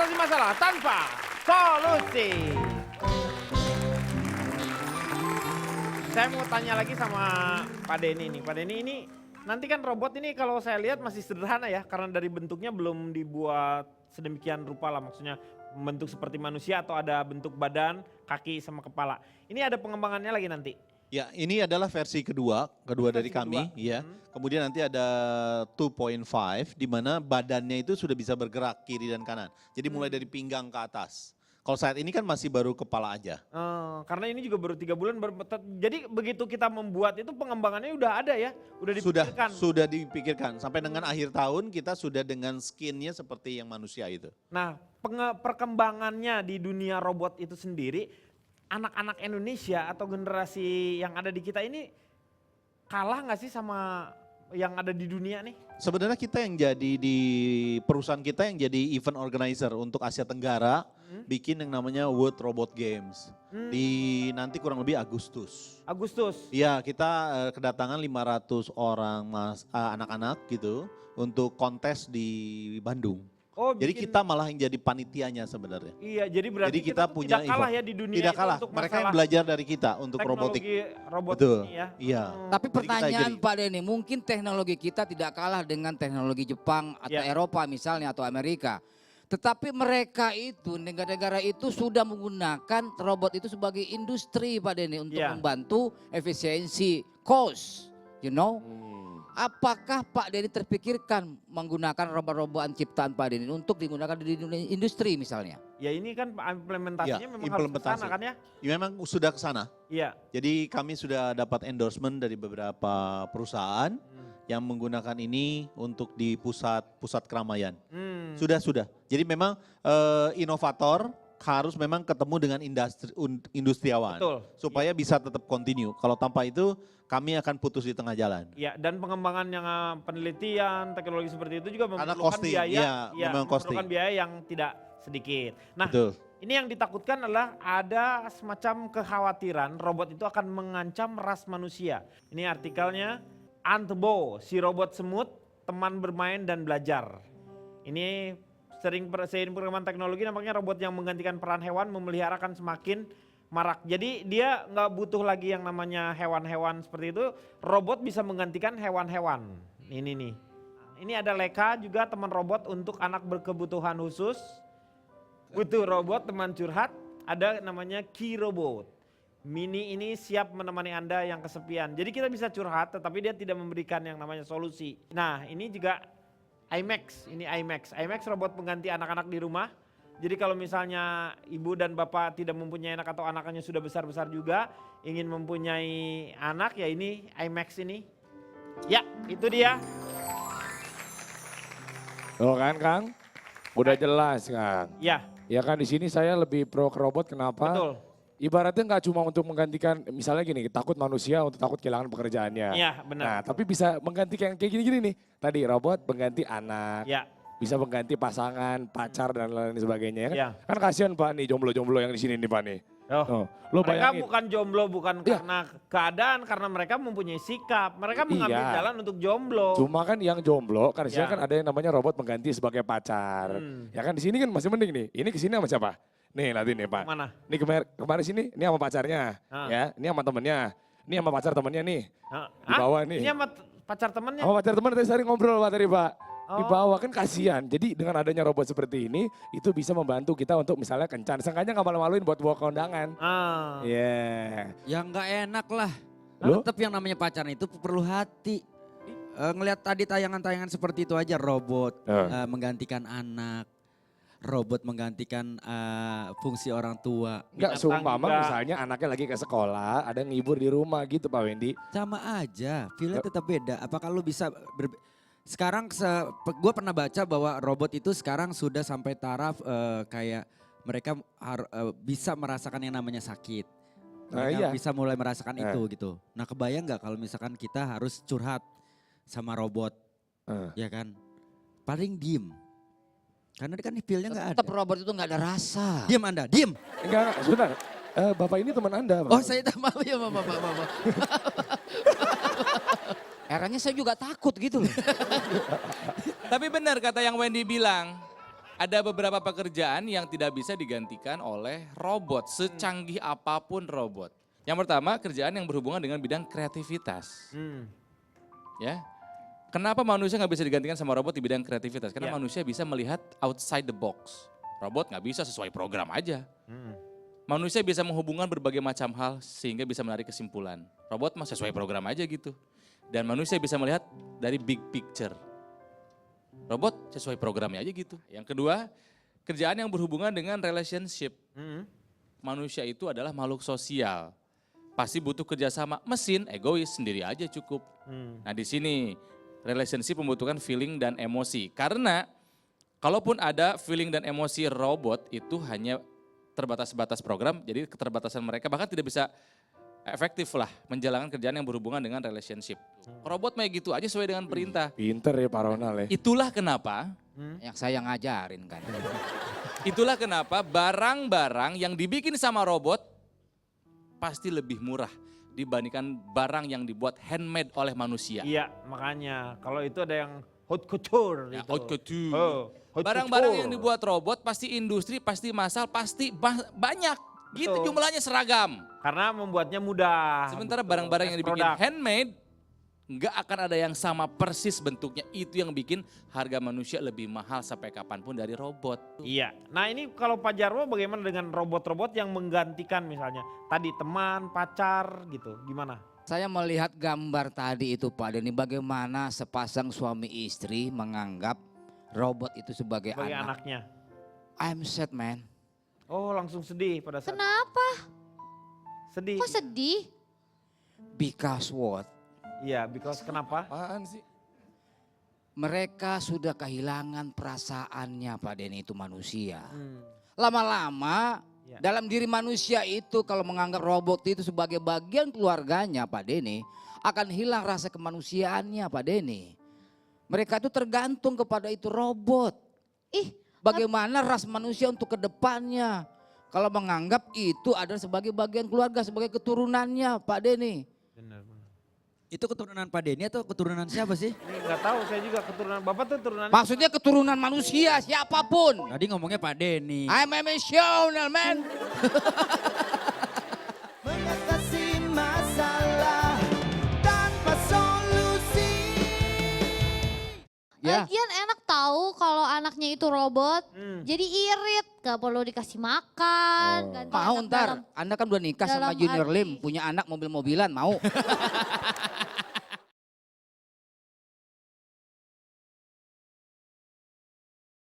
mengatasi masalah tanpa solusi. Saya mau tanya lagi sama Pak Denny nih. Pak Denny ini nanti kan robot ini kalau saya lihat masih sederhana ya. Karena dari bentuknya belum dibuat sedemikian rupa lah. Maksudnya bentuk seperti manusia atau ada bentuk badan, kaki sama kepala. Ini ada pengembangannya lagi nanti. Ya, ini adalah versi kedua dari kami, ya. Kemudian nanti ada 2.5 di mana badannya itu sudah bisa bergerak kiri dan kanan. Jadi mulai dari pinggang ke atas. Kalau saat ini kan masih baru kepala aja. Karena ini juga baru 3 bulan. Jadi begitu kita membuat itu pengembangannya udah ada ya? Udah dipikirkan? Sudah dipikirkan. Sampai dengan akhir tahun kita sudah dengan skinnya seperti yang manusia itu. Nah perkembangannya di dunia robot itu sendiri, anak-anak Indonesia atau generasi yang ada di kita ini kalah gak sih sama yang ada di dunia nih? Sebenarnya kita yang jadi di perusahaan kita yang jadi event organizer untuk Asia Tenggara bikin yang namanya World Robot Games di nanti kurang lebih Agustus. Iya, kita kedatangan 500 orang anak-anak gitu untuk kontes di Bandung. Oh, jadi kita malah yang jadi panitianya sebenarnya. Iya, jadi berarti kita punya tidak kalah event. ya di dunia. Tidak kalah, untuk mereka yang belajar dari kita untuk robotik. Robot betul. Ini ya. Iya. Tapi pertanyaan Pak Denny, mungkin teknologi kita tidak kalah dengan teknologi Jepang atau Eropa misalnya atau Amerika. Tetapi mereka itu, negara-negara itu sudah menggunakan robot itu sebagai industri Pak Denny untuk membantu efisiensi cost, you know. Apakah Pak Denny terpikirkan menggunakan robot-robotan ciptaan Pak Denny untuk digunakan di dunia industri misalnya? Ya ini kan implementasinya memang harus ke sana kan ya? Ya memang sudah ke sana. Iya. Jadi kami sudah dapat endorsement dari beberapa perusahaan yang menggunakan ini untuk di pusat keramaian. Sudah. Jadi memang inovator harus memang ketemu dengan industriawan. Betul. Supaya bisa tetap continue. Kalau tanpa itu kami akan putus di tengah jalan. Ya, dan pengembangan yang penelitian, teknologi seperti itu juga memerlukan memerlukan biaya yang tidak sedikit. Nah, betul. Ini yang ditakutkan adalah ada semacam kekhawatiran robot itu akan mengancam ras manusia. Ini artikelnya, Antbo, si robot semut, teman bermain dan belajar. Ini seiring perkembangan teknologi nampaknya robot yang menggantikan peran hewan memelihara akan semakin marak. Jadi dia nggak butuh lagi yang namanya hewan-hewan seperti itu. Robot bisa menggantikan hewan-hewan. Ini nih. Ini ada Leka juga teman robot untuk anak berkebutuhan khusus. Butuh robot teman curhat. Ada namanya Key Robot. Mini ini siap menemani Anda yang kesepian. Jadi kita bisa curhat tetapi dia tidak memberikan yang namanya solusi. Nah ini juga IMAX. Ini IMAX. IMAX robot pengganti anak-anak di rumah. Jadi kalau misalnya ibu dan bapak tidak mempunyai anak atau anaknya sudah besar-besar juga, ingin mempunyai anak ya ini IMAX ini. Ya itu dia. Oh kan Kang, udah jelas Kang. Ya. Ya kan di sini saya lebih pro ke robot kenapa? Betul. Ibaratnya nggak cuma untuk menggantikan, misalnya gini, takut manusia untuk takut kehilangan pekerjaannya. Iya benar. Nah tapi bisa menggantikan kayak gini-gini nih. Tadi robot mengganti anak. Ya. Bisa mengganti pasangan, pacar dan lain sebagainya ya kan. Ya. Kan kasihan Pak nih jomblo-jomblo yang di sini nih Pak nih. Oh. Lo Mereka bayangin. bukan jomblo bukan karena keadaan, karena mereka mempunyai sikap. Mereka mengambil jalan untuk jomblo. Cuma kan yang jomblo, karena kan ada yang namanya robot mengganti sebagai pacar. Ya kan di sini kan masih mending nih. Ini kesini sama siapa? Nih nanti nih Pak. Mana? Nih kemarin sini, ini sama pacarnya. Ya, ini sama temennya. Ini sama pacar temennya nih. Di bawah nih. Ini sama pacar temennya? Sama pacar temen tadi sering ngobrol Pak tadi Pak. Di bawah kan kasihan. Jadi dengan adanya robot seperti ini, itu bisa membantu kita untuk misalnya kencan. Seenggaknya gak malu-maluin buat bawa ke undangan. Ya nggak enak lah. Loh? Tetap yang namanya pacaran itu perlu hati. Ngelihat tadi tayangan-tayangan seperti itu aja, robot menggantikan anak. Robot menggantikan fungsi orang tua. Enggak, seumpama misalnya anaknya lagi ke sekolah, ada ngibur di rumah gitu Pak Wendy. Sama aja, feelnya tetap beda. Apakah lu bisa sekarang gue pernah baca bahwa robot itu sekarang sudah sampai taraf kayak mereka bisa merasakan yang namanya sakit. Mereka bisa mulai merasakan itu gitu. Nah kebayang nggak kalau misalkan kita harus curhat sama robot, ya kan? Paling diem. Karena kan feelnya nggak ada. Tetap robot itu nggak ada rasa. Diem Anda, diem. Enggak, sebentar. Bapak ini teman Anda. Pak. Oh saya maaf ya Bapak. Eranya saya juga takut gitu loh. Tapi benar kata yang Wendy bilang, ada beberapa pekerjaan yang tidak bisa digantikan oleh robot, secanggih apapun robot. Yang pertama, kerjaan yang berhubungan dengan bidang kreativitas. Ya, kenapa manusia nggak bisa digantikan sama robot di bidang kreativitas? Karena Ya. manusia bisa melihat outside the box. Robot nggak bisa sesuai program aja. Manusia bisa menghubungkan berbagai macam hal sehingga bisa menarik kesimpulan. Robot mah sesuai program aja gitu. Dan manusia bisa melihat dari big picture. Robot sesuai programnya aja gitu. Yang kedua, kerjaan yang berhubungan dengan relationship. Manusia itu adalah makhluk sosial. Pasti butuh kerjasama. Mesin egois sendiri aja cukup. Nah di sini relationship membutuhkan feeling dan emosi. Karena kalaupun ada feeling dan emosi robot itu hanya terbatas-batas program. Jadi keterbatasan mereka bahkan tidak bisa efektif lah menjalankan kerjaan yang berhubungan dengan relationship. Robot mah gitu aja sesuai dengan perintah. Pinter ya Pak Ronald ya. Itulah kenapa Yang saya ngajarin kan. Itulah kenapa barang-barang yang dibikin sama robot pasti lebih murah dibandingkan barang yang dibuat handmade oleh manusia. Iya, makanya kalau itu ada yang haute couture Ya, itu. haute couture. Oh, haute Barang-barang couture. yang dibuat robot pasti industri, pasti massal, pasti banyak. Gitu Betul. jumlahnya seragam. Karena membuatnya mudah. Sementara betul. barang-barang yang Mass dibikin product. handmade nggak akan ada yang sama persis bentuknya. Itu yang bikin harga manusia lebih mahal sampai kapanpun dari robot. Iya. Nah ini kalau Pak Jarwo bagaimana dengan robot-robot yang menggantikan misalnya tadi teman, pacar gitu, gimana? Saya melihat gambar tadi itu Pak Denny, bagaimana sepasang suami istri menganggap robot itu sebagai Sebagai anak. anaknya. I'm sad man. Oh langsung sedih pada saat Kenapa? sedih. Kok sedih? Because what? Iya, because kenapa? Apaan sih? Mereka sudah kehilangan perasaannya Pak Denny itu manusia. Hmm. Lama-lama Ya. dalam diri manusia itu kalau menganggap robot itu sebagai bagian keluarganya Pak Denny, akan hilang rasa kemanusiaannya Pak Denny. Mereka itu tergantung kepada itu robot. Ih, Bagaimana ras manusia untuk kedepannya. Kalau menganggap itu adalah sebagai bagian keluarga, sebagai keturunannya Pak Denny. Benar, benar. Itu keturunan Pak Denny atau keturunan siapa sih? Ini nggak tahu saya juga keturunan Bapak tuh keturunan. Maksudnya keturunan manusia siapapun. Tadi ngomongnya Pak Denny. I'm emotional man. Mengatasi masalah tanpa solusi. Ya. lagian enak tahu kalau anaknya itu robot. Jadi irit, gak perlu dikasih makan. ganti Mau anak ntar, dalam- Anda kan udah nikah sama dalam Junior arti- Lim, punya anak mobil-mobilan mau.